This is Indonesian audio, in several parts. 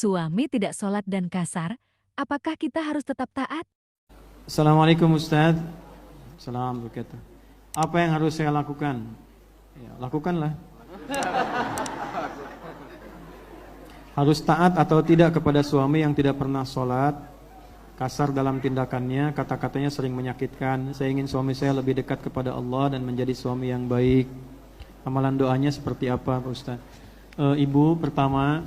suami tidak sholat dan kasar, apakah kita harus tetap taat? Assalamualaikum Ustaz. Assalamualaikum. Apa yang harus saya lakukan? Ya, lakukanlah. Harus taat atau tidak kepada suami yang tidak pernah sholat, kasar dalam tindakannya, kata-katanya sering menyakitkan. Saya ingin suami saya lebih dekat kepada Allah dan menjadi suami yang baik. Amalan doanya seperti apa, Pak Ustaz? Ibu, pertama,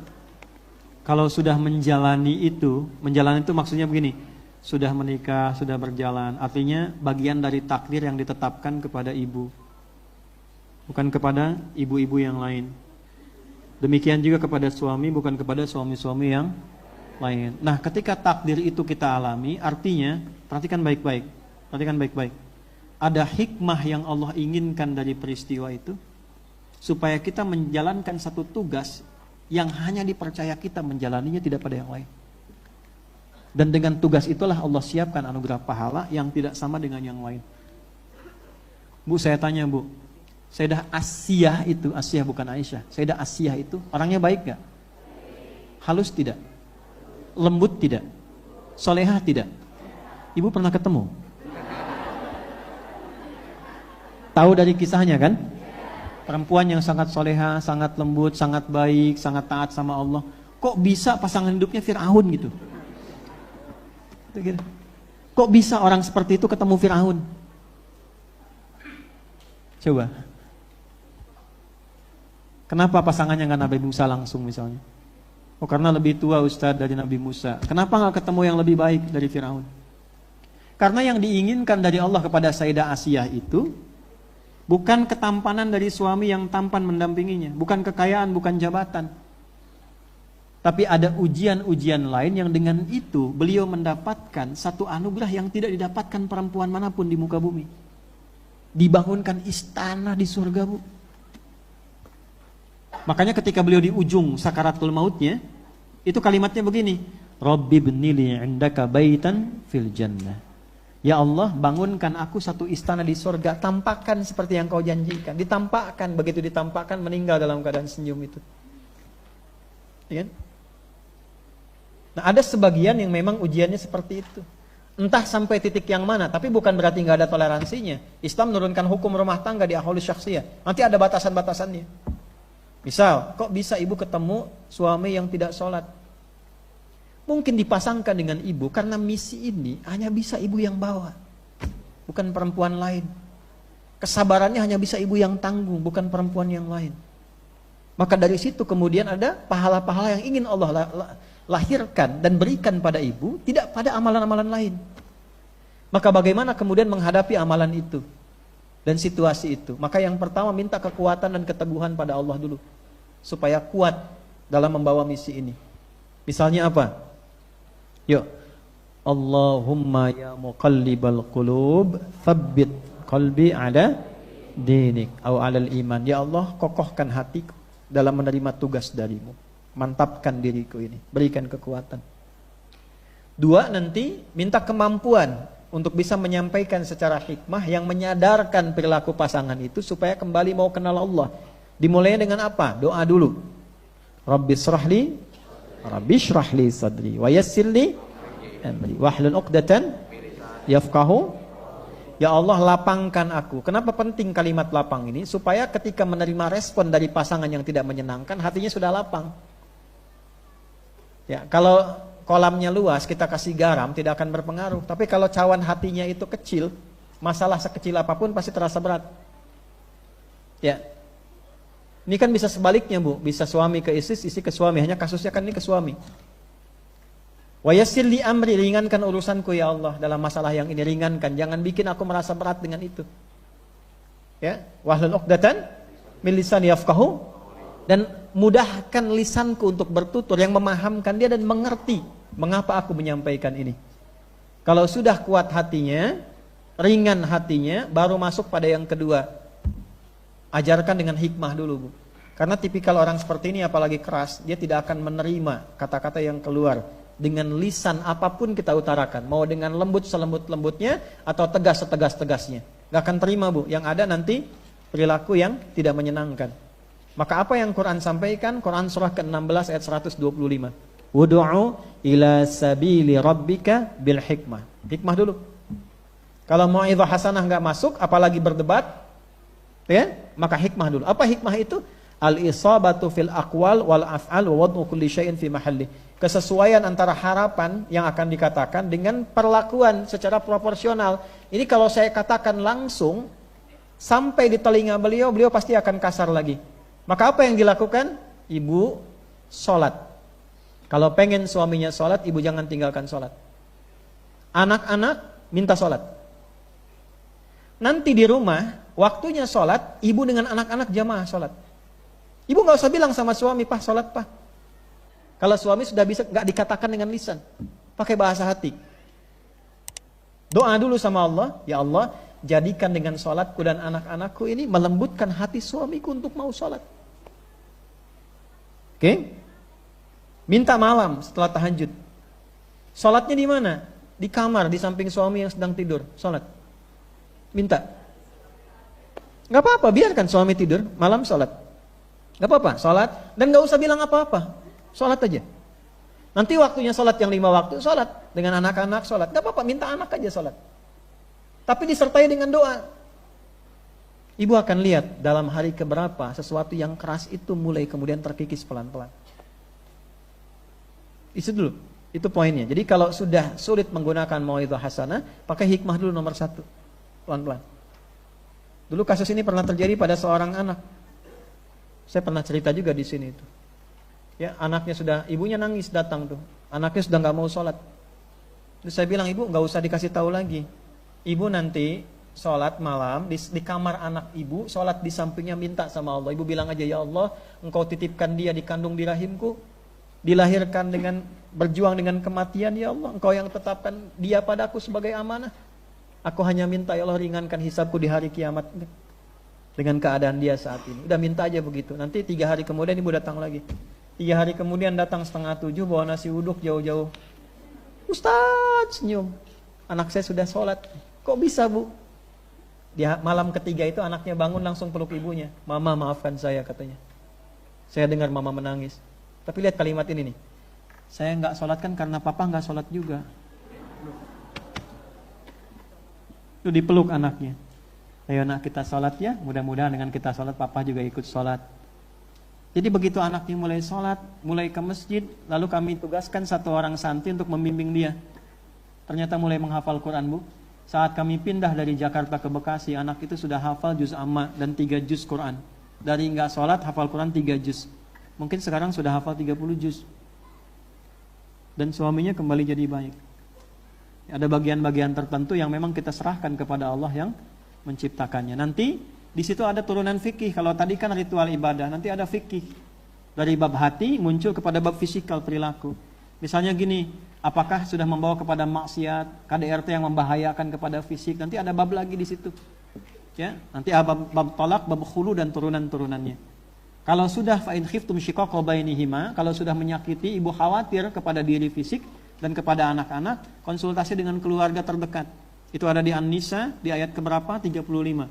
kalau sudah menjalani itu maksudnya begini, sudah menikah, sudah berjalan, artinya bagian dari takdir yang ditetapkan kepada ibu, bukan kepada ibu-ibu yang lain. Demikian juga kepada suami, bukan kepada suami-suami yang lain. Nah, ketika takdir itu kita alami, artinya, perhatikan baik-baik, ada hikmah yang Allah inginkan dari peristiwa itu, supaya kita menjalankan satu tugas yang hanya dipercaya kita menjalaninya, tidak pada yang lain. Dan dengan tugas itulah Allah siapkan anugerah pahala yang tidak sama dengan yang lain. Bu, saya tanya Bu, Sayyidah Asiyah itu, Asiyah bukan Aisyah, Sayyidah Asiyah itu orangnya baik gak? Halus tidak? Lembut tidak? Solehah tidak? Ibu pernah ketemu? Tahu dari kisahnya kan? Perempuan yang sangat soleha, sangat lembut, sangat baik, sangat taat sama Allah. Kok bisa pasangan hidupnya Fir'aun gitu? Kok bisa orang seperti itu ketemu Fir'aun? Coba. Kenapa pasangannya gak Nabi Musa langsung misalnya? Oh, karena lebih tua Ustadz dari Nabi Musa. Kenapa gak ketemu yang lebih baik dari Fir'aun? Karena yang diinginkan dari Allah kepada Sayyidah Asiyah itu bukan ketampanan dari suami yang tampan mendampinginya, bukan kekayaan, bukan jabatan. Tapi ada ujian-ujian lain yang dengan itu beliau mendapatkan satu anugerah yang tidak didapatkan perempuan manapun di muka bumi. Dibangunkan istana di surga, Bu. Makanya ketika beliau di ujung sakaratul mautnya, itu kalimatnya begini, Rabbi bnili indaka baitan fil jannah. Ya Allah, bangunkan aku satu istana di surga, tampakkan seperti yang kau janjikan. Ditampakkan, begitu ditampakkan meninggal dalam keadaan senyum itu. Ya kan? Nah, ada sebagian yang memang ujiannya seperti itu. Entah sampai titik yang mana, tapi bukan berarti nggak ada toleransinya. Islam menurunkan hukum rumah tangga di ahli syakhsiyah. Nanti ada batasan-batasannya. Misal, kok bisa ibu ketemu suami yang tidak sholat? Mungkin dipasangkan dengan ibu karena misi ini hanya bisa ibu yang bawa, bukan perempuan lain. Kesabarannya hanya bisa ibu yang tanggung, bukan perempuan yang lain. Maka dari situ kemudian ada pahala-pahala yang ingin Allah lahirkan dan berikan pada ibu, tidak pada amalan-amalan lain. Maka bagaimana kemudian menghadapi amalan itu dan situasi itu? Maka yang pertama minta kekuatan dan keteguhan pada Allah dulu, supaya kuat dalam membawa misi ini. Misalnya apa? Yuk, Allahumma ya muqallibal qulub, thabbit qalbi ala dinik atau alal iman. Ya Allah, kokohkan hatiku dalam menerima tugas darimu. Mantapkan diriku ini, berikan kekuatan. Dua, nanti minta kemampuan untuk bisa menyampaikan secara hikmah yang menyadarkan perilaku pasangan itu supaya kembali mau kenal Allah. Dimulai dengan apa? Doa dulu. Rabbi shrahli sadri wa yassirli amri wahlul 'uqdatan yafqahu. Ya Allah, lapangkan aku. Kenapa penting kalimat lapang ini? Supaya ketika menerima respon dari pasangan yang tidak menyenangkan, hatinya sudah lapang. Ya, kalau kolamnya luas kita kasih garam tidak akan berpengaruh. Tapi kalau cawan hatinya itu kecil, masalah sekecil apapun pasti terasa berat. Ya. Ini kan bisa sebaliknya, Bu. Bisa suami ke istri ke suami. Hanya kasusnya kan ini ke suami. Wa yassir li amri, ringankan urusanku ya Allah dalam masalah yang ini, ringankan. Jangan bikin aku merasa berat dengan itu. Ya, wahlul 'uqdatan min lisani yafqahu, dan mudahkan lisanku untuk bertutur yang memahamkan dia dan mengerti mengapa aku menyampaikan ini. Kalau sudah kuat hatinya, ringan hatinya, baru masuk pada yang kedua. Ajarkan dengan hikmah dulu, Bu. Karena tipikal orang seperti ini apalagi keras, dia tidak akan menerima kata-kata yang keluar dengan lisan apapun kita utarakan, mau dengan lembut selembut-lembutnya atau tegas setegas-tegasnya. Gak akan terima, Bu. Yang ada nanti perilaku yang tidak menyenangkan. Maka apa yang Quran sampaikan? Quran surah ke-16 ayat 125. Ud'u ila sabili rabbika bil hikmah. Hikmah dulu. Kalau mau'izah hasanah nggak masuk, apalagi berdebat, ya, maka hikmah dulu. Apa hikmah itu? Al-isabatu fil aqwal wal af'al wa wad'u kulli syai'in fi mahalli. Kesesuaian antara harapan yang akan dikatakan dengan perlakuan secara proporsional. Ini kalau saya katakan langsung sampai di telinga beliau, beliau pasti akan kasar lagi. Maka apa yang dilakukan? Ibu sholat. Kalau pengen suaminya sholat, ibu jangan tinggalkan sholat. Anak-anak minta sholat. Nanti di rumah, waktunya sholat, ibu dengan anak-anak jamaah sholat. Ibu nggak usah bilang sama suami, "Pak, sholat, Pak." Kalau suami sudah bisa nggak dikatakan dengan lisan, pakai bahasa hati. Doa dulu sama Allah, "Ya Allah, jadikan dengan sholatku dan anak-anakku ini melembutkan hati suamiku untuk mau sholat." Oke? Minta malam setelah tahajud. Sholatnya di mana? Di kamar, di samping suami yang sedang tidur. Sholat. Minta. Gak apa-apa, biarkan suami tidur, malam sholat. Gak apa-apa, sholat. Dan gak usah bilang apa-apa. Sholat aja. Nanti waktunya sholat yang 5 waktu, sholat. Dengan anak-anak sholat. Gak apa-apa, minta anak aja sholat. Tapi disertai dengan doa. Ibu akan lihat dalam hari keberapa sesuatu yang keras itu mulai kemudian terkikis pelan-pelan. Itu dulu, itu poinnya. Jadi kalau sudah sulit menggunakan mau'izah hasanah, pakai hikmah dulu nomor 1. Pelan-pelan. Dulu kasus ini pernah terjadi pada seorang anak. Saya pernah cerita juga di sini itu. Ya, anaknya sudah, ibunya nangis datang tuh. Anaknya sudah nggak mau sholat. Terus saya bilang, "Ibu nggak usah dikasih tahu lagi. Ibu nanti sholat malam di kamar anak ibu, sholat di sampingnya minta sama Allah. Ibu bilang aja, ya Allah, Engkau titipkan dia dikandung di rahimku, dilahirkan dengan berjuang dengan kematian, ya Allah. Engkau yang tetapkan dia padaku sebagai amanah. Aku hanya minta, ya Allah, ringankan hisabku di hari kiamat dengan keadaan dia saat ini." Udah minta aja begitu. Nanti 3 hari kemudian ibu datang lagi. 3 hari kemudian datang 6:30 bawa nasi uduk jauh-jauh. "Ustaz," senyum, "anak saya sudah sholat." "Kok bisa, Bu?" Di malam ketiga itu anaknya bangun langsung peluk ibunya. "Mama, maafkan saya," katanya. "Saya dengar mama menangis. Tapi lihat kalimat ini nih. Saya nggak sholat kan karena papa nggak sholat juga." Itu dipeluk anaknya. "Ayo nak, kita sholat ya. Mudah-mudahan dengan kita sholat papa juga ikut sholat." Jadi begitu anaknya mulai sholat, mulai ke masjid, lalu kami tugaskan 1 orang santri untuk membimbing dia. Ternyata mulai menghafal Quran, Bu. Saat kami pindah dari Jakarta ke Bekasi, anak itu sudah hafal juz amma dan 3 juz Quran. Dari nggak sholat, hafal Quran 3 juz. Mungkin sekarang sudah hafal 30 juz. Dan suaminya kembali jadi baik. Ada bagian-bagian tertentu yang memang kita serahkan kepada Allah yang menciptakannya. Nanti di situ ada turunan fikih. Kalau tadi kan ritual ibadah, nanti ada fikih. Dari bab hati muncul kepada bab fisikal perilaku. Misalnya gini, apakah sudah membawa kepada maksiat, KDRT yang membahayakan kepada fisik, nanti ada bab lagi di situ. Ya, nanti ada bab talak, bab khulu dan turunan-turunannya. Kalau sudah fa in khiftum shiqaqa bainihima, kalau sudah menyakiti, ibu khawatir kepada diri fisik dan kepada anak-anak, konsultasi dengan keluarga terdekat. Itu ada di An-Nisa di ayat keberapa? 35.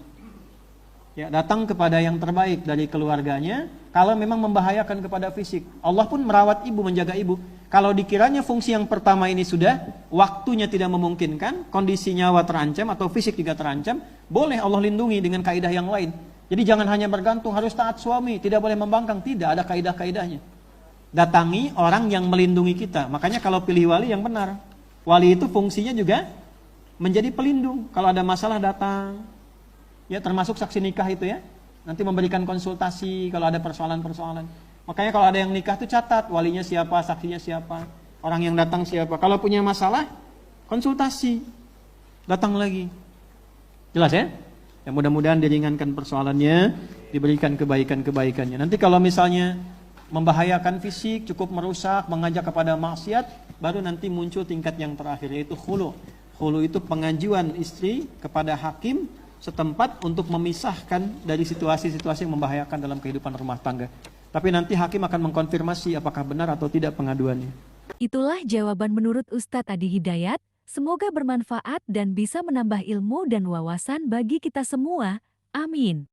Ya, datang kepada yang terbaik dari keluarganya. Kalau memang membahayakan kepada fisik, Allah pun merawat ibu, menjaga ibu. Kalau dikiranya fungsi yang pertama ini sudah, waktunya tidak memungkinkan, kondisi nyawa terancam atau fisik juga terancam, boleh Allah lindungi dengan kaidah yang lain. Jadi jangan hanya bergantung harus taat suami, tidak boleh membangkang, tidak, ada kaidah-kaidahnya. Datangi orang yang melindungi kita. Makanya kalau pilih wali yang benar. Wali itu fungsinya juga menjadi pelindung. Kalau ada masalah datang. Ya, termasuk saksi nikah itu ya. Nanti memberikan konsultasi kalau ada persoalan-persoalan. Makanya kalau ada yang nikah itu catat walinya siapa, saksinya siapa, orang yang datang siapa. Kalau punya masalah, konsultasi. Datang lagi. Jelas ya? Ya, mudah-mudahan diringankan persoalannya, diberikan kebaikan-kebaikannya. Nanti kalau misalnya membahayakan fisik, cukup merusak, mengajak kepada maksiat, baru nanti muncul tingkat yang terakhir, yaitu khulu. Khulu itu pengajuan istri kepada hakim setempat untuk memisahkan dari situasi-situasi yang membahayakan dalam kehidupan rumah tangga. Tapi nanti hakim akan mengkonfirmasi apakah benar atau tidak pengaduannya. Itulah jawaban menurut Ustadz Adi Hidayat. Semoga bermanfaat dan bisa menambah ilmu dan wawasan bagi kita semua. Amin.